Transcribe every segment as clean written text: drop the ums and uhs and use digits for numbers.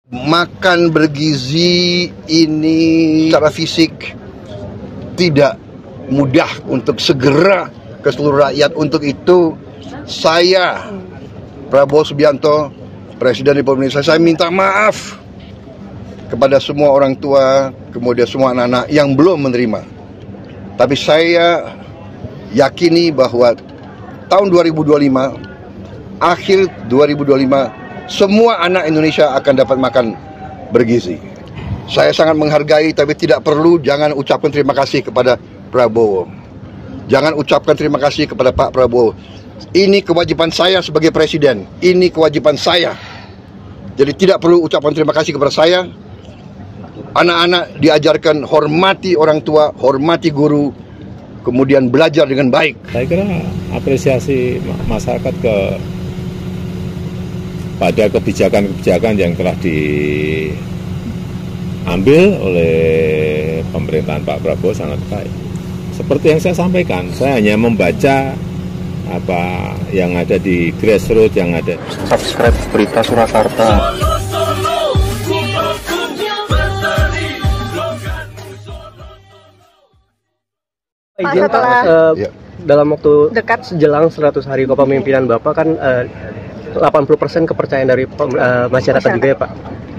Makan bergizi ini secara fisik tidak mudah untuk segera ke seluruh rakyat. Untuk itu saya, Prabowo Subianto, Presiden Republik Indonesia, saya minta maaf kepada semua orang tua, kemudian semua anak-anak yang belum menerima. Tapi saya yakini bahwa tahun 2025, akhir 2025, semua anak Indonesia akan dapat makan bergizi. Saya sangat menghargai, tapi tidak perlu, jangan ucapkan terima kasih kepada Prabowo. Jangan ucapkan terima kasih kepada Pak Prabowo. Ini kewajiban saya sebagai presiden. Ini kewajiban saya. Jadi tidak perlu ucapan terima kasih kepada saya. Anak-anak diajarkan hormati orang tua, hormati guru, kemudian belajar dengan baik. Saya kira apresiasi masyarakat pada kebijakan-kebijakan yang telah diambil oleh pemerintahan Pak Prabowo sangat baik. Seperti yang saya sampaikan, saya hanya membaca apa yang ada di grassroots, yang ada. Subscribe Berita Surakarta. Pak, setelah dalam waktu dekat sejelang 100 hari kepemimpinan Bapak kan 80% kepercayaan dari masyarakat juga ya Pak.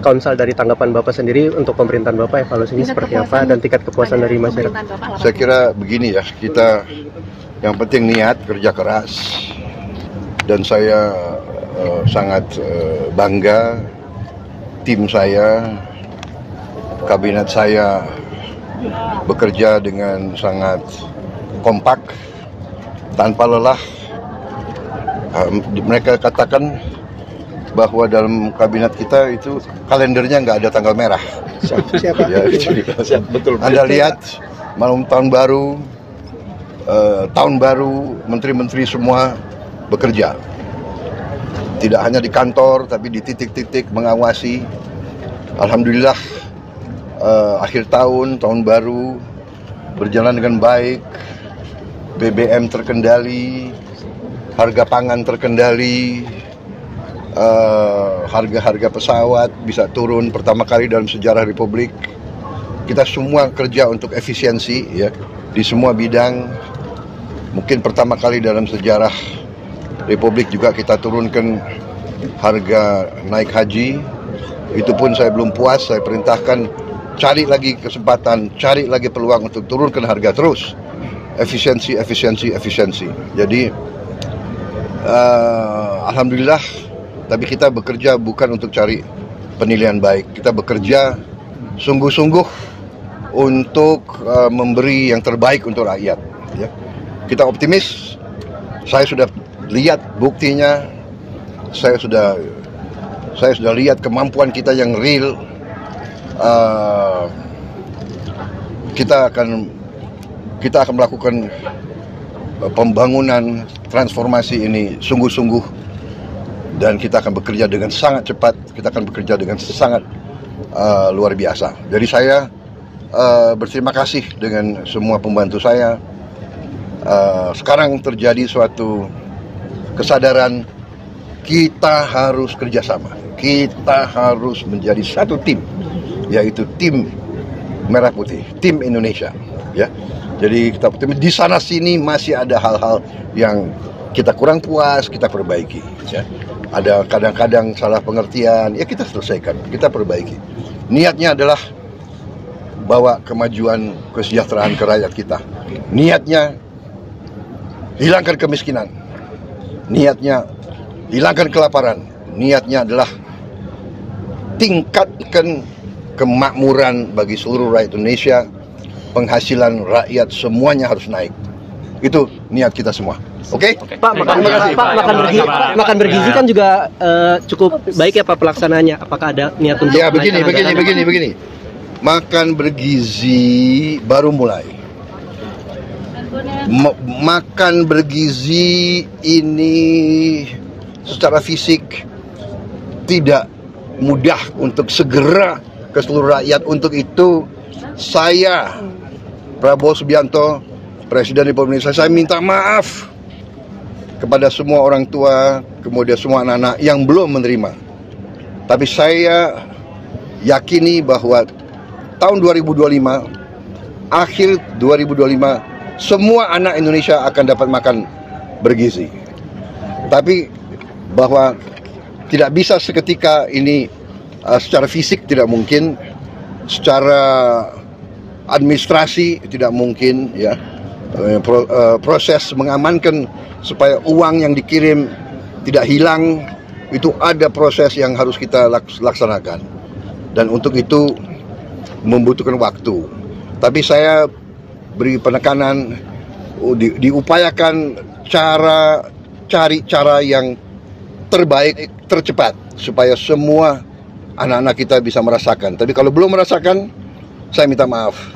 Kalau misal dari tanggapan Bapak sendiri untuk pemerintahan Bapak, evaluasinya seperti apa dan tingkat kepuasan dari masyarakat? Saya kira begini ya, kita yang penting niat, kerja keras, dan saya sangat bangga tim saya, kabinet saya bekerja dengan sangat kompak, tanpa lelah. Mereka katakan bahwa dalam kabinet kita itu kalendernya nggak ada tanggal merah. Siapa? Ya, betul. Anda lihat malam tahun baru, menteri-menteri semua bekerja. Tidak hanya di kantor, tapi di titik-titik mengawasi. Alhamdulillah, akhir tahun baru berjalan dengan baik. BBM terkendali, harga pangan terkendali, harga-harga pesawat bisa turun pertama kali dalam sejarah Republik. Kita semua kerja untuk efisiensi ya di semua bidang. Mungkin pertama kali dalam sejarah Republik juga kita turunkan harga naik haji. Itu pun saya belum puas, saya perintahkan cari lagi kesempatan, cari lagi peluang untuk turunkan harga terus. Efisiensi. Jadi alhamdulillah, tapi kita bekerja bukan untuk cari penilaian baik. Kita bekerja sungguh-sungguh untuk memberi yang terbaik untuk rakyat. Ya. Kita optimis. Saya sudah lihat buktinya. Saya sudah lihat kemampuan kita yang real. Kita akan melakukan pembangunan transformasi ini sungguh-sungguh, dan kita akan bekerja dengan sangat cepat, kita akan bekerja dengan sangat luar biasa. Jadi saya berterima kasih dengan semua pembantu saya. Sekarang terjadi suatu kesadaran, kita harus kerjasama, kita harus menjadi satu tim, yaitu tim Merah Putih, tim Indonesia. Ya, jadi kita di sana sini masih ada hal-hal yang kita kurang puas, kita perbaiki. Ya. Ada kadang-kadang salah pengertian, ya kita selesaikan, kita perbaiki. Niatnya adalah bawa kemajuan, kesejahteraan ke rakyat kita. Niatnya hilangkan kemiskinan. Niatnya hilangkan kelaparan. Niatnya adalah tingkatkan kemakmuran bagi seluruh rakyat Indonesia. Penghasilan rakyat semuanya harus naik. Itu niat kita semua. Oke? Pak, makan bergizi kan juga cukup baik ya Pak pelaksanaannya. Apakah ada niat untuk? Ya, begini. Makan bergizi baru mulai. Makan bergizi ini secara fisik tidak mudah untuk segera ke seluruh rakyat. Untuk itu saya, Prabowo Subianto, Presiden Republik Indonesia, saya minta maaf kepada semua orang tua, kemudian semua anak-anak yang belum menerima. Tapi saya yakini bahwa tahun 2025, akhir 2025, semua anak Indonesia akan dapat makan bergizi. Tapi bahwa tidak bisa seketika ini, secara fisik tidak mungkin, secara administrasi tidak mungkin, ya. Proses mengamankan supaya uang yang dikirim tidak hilang, itu ada proses yang harus kita laksanakan, dan untuk itu membutuhkan waktu. Tapi saya beri penekanan, diupayakan cari cara yang terbaik, tercepat, supaya semua anak-anak kita bisa merasakan. Tapi kalau belum merasakan, saya minta maaf.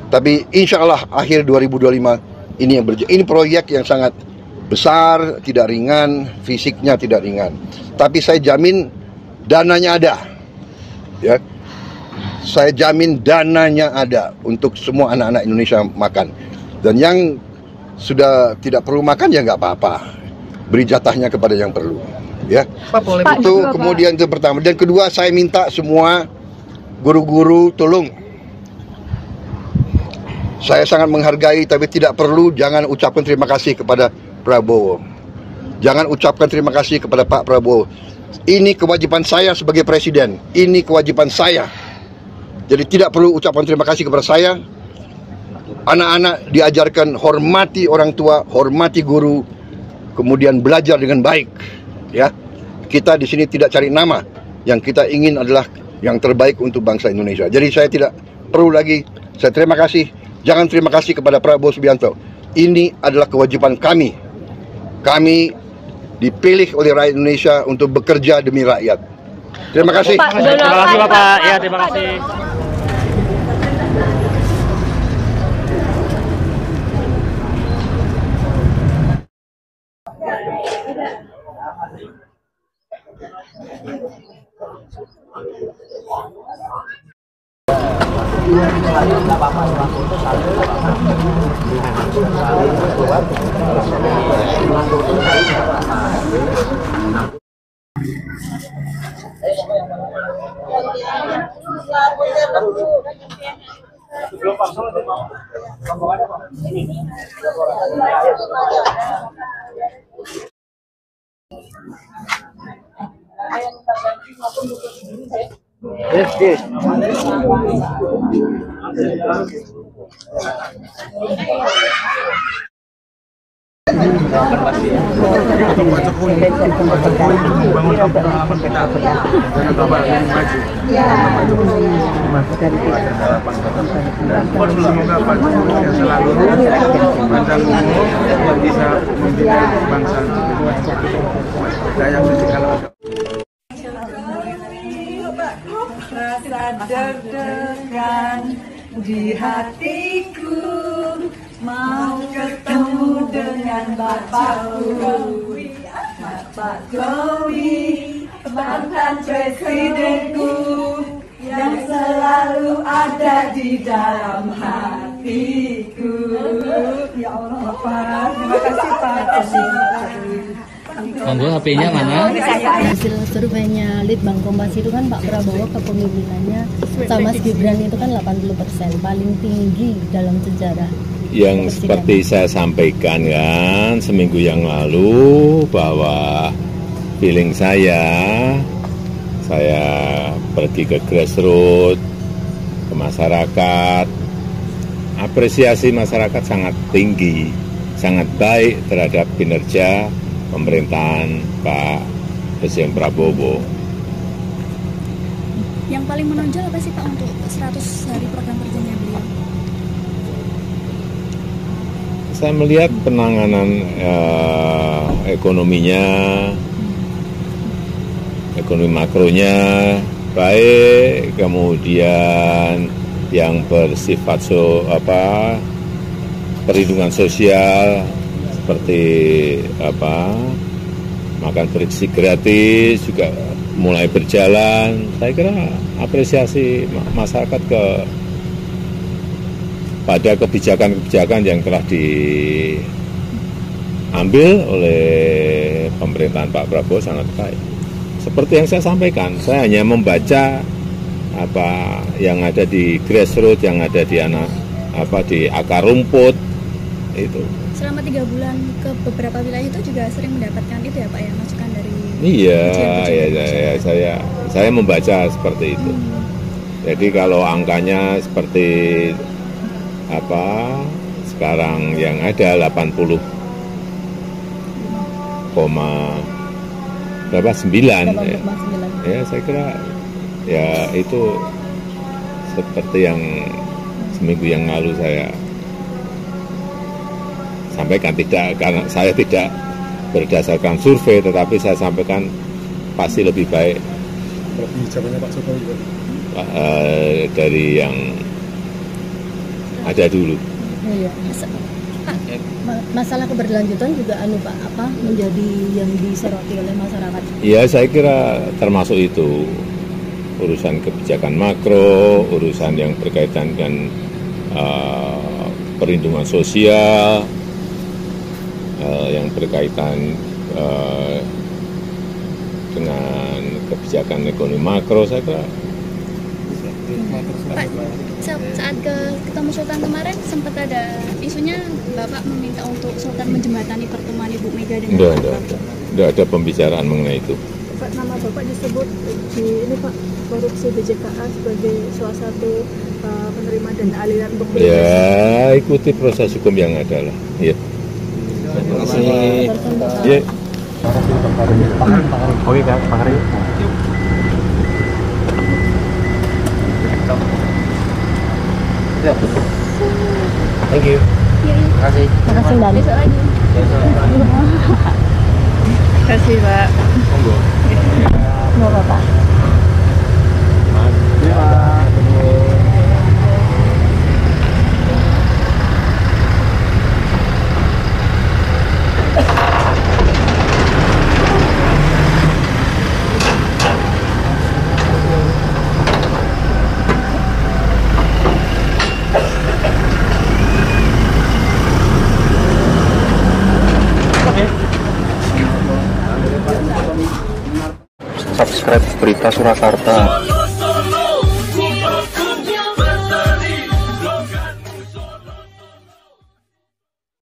Tapi insya Allah akhir 2025 ini proyek yang sangat besar, tidak ringan, fisiknya tidak ringan. Tapi saya jamin dananya ada, ya. Saya jamin dananya ada untuk semua anak-anak Indonesia makan. Dan yang sudah tidak perlu makan ya nggak apa-apa, beri jatahnya kepada yang perlu, ya. Itu kemudian itu pertama. Dan kedua, saya minta semua guru-guru tolong. Saya sangat menghargai, tapi tidak perlu, jangan ucapkan terima kasih kepada Prabowo. Jangan ucapkan terima kasih kepada Pak Prabowo. Ini kewajiban saya sebagai presiden. Ini kewajiban saya. Jadi tidak perlu ucapan terima kasih kepada saya. Anak-anak diajarkan hormati orang tua, hormati guru, kemudian belajar dengan baik. Ya, kita di sini tidak cari nama. Yang kita ingin adalah yang terbaik untuk bangsa Indonesia. Jadi saya tidak perlu lagi. Saya terima kasih. Jangan terima kasih kepada Prabowo Subianto. Ini adalah kewajiban kami. Kami dipilih oleh rakyat Indonesia untuk bekerja demi rakyat. Terima kasih. Terima kasih Bapak. Ya, terima kasih. Rasa deg-degan di hatiku, mau ketemu dengan Bapak Jokowi, mantan presidenku yang selalu ada di dalam hatiku. Ya Allah Pak, terima kasih Pak. Monggo HP-nya mana? Hasil surveinya Litbang Kompas itu kan Pak Prabowo kepemimpinannya sama Mas Gibran itu kan 80%, paling tinggi dalam sejarah. Yang seperti saya sampaikan kan seminggu yang lalu, bahwa feeling saya pergi ke grassroots, ke masyarakat, apresiasi masyarakat sangat tinggi, sangat baik terhadap kinerja pemerintahan Pak Presiden Prabowo. Yang paling menonjol apa sih Pak untuk 100 hari program kerjanya beliau? Saya melihat penanganan ekonominya, ekonomi makronya baik, kemudian yang bersifat perlindungan sosial seperti makan bergizi gratis juga mulai berjalan. Saya kira apresiasi masyarakat pada kebijakan-kebijakan yang telah diambil oleh pemerintahan Pak Prabowo sangat baik. Seperti yang saya sampaikan, saya hanya membaca apa yang ada di grassroots, yang ada di di akar rumput itu. Selama 3 bulan ke beberapa wilayah itu juga sering mendapatkan itu ya Pak ya, masukan dari Iya, saya membaca seperti itu. Jadi kalau angkanya seperti apa sekarang yang ada 80,9 ya, saya kira ya itu seperti yang seminggu yang lalu saya sampaikan, tidak karena saya tidak berdasarkan survei, tetapi saya sampaikan pasti lebih baik Pak Jokowi dari yang ada dulu. Iya. Masalah keberlanjutan juga Pak menjadi yang disoroti oleh masyarakat. Ya, saya kira termasuk itu urusan kebijakan makro, urusan yang berkaitan dengan perlindungan sosial, yang berkaitan dengan kebijakan ekonomi makro, saya kira. Pak, saat ketemu Sultan kemarin sempat ada isunya Bapak meminta untuk Sultan menjembatani pertemuan Ibu Mega dengan Tidak ada pembicaraan mengenai itu. Pak, nama Bapak disebut di ini Pak, korupsi BJKA sebagai salah satu penerima dana aliran untuk ya, ikuti proses hukum yang ada lah. Ya. Terima kasih. Ya. Oke Kak, Pak Hari. Thank you. Terima kasih. Terima kasih Mbak. besok lagi. Terima kasih Pak. Semoga Pak. Subscribe Berita Surakarta.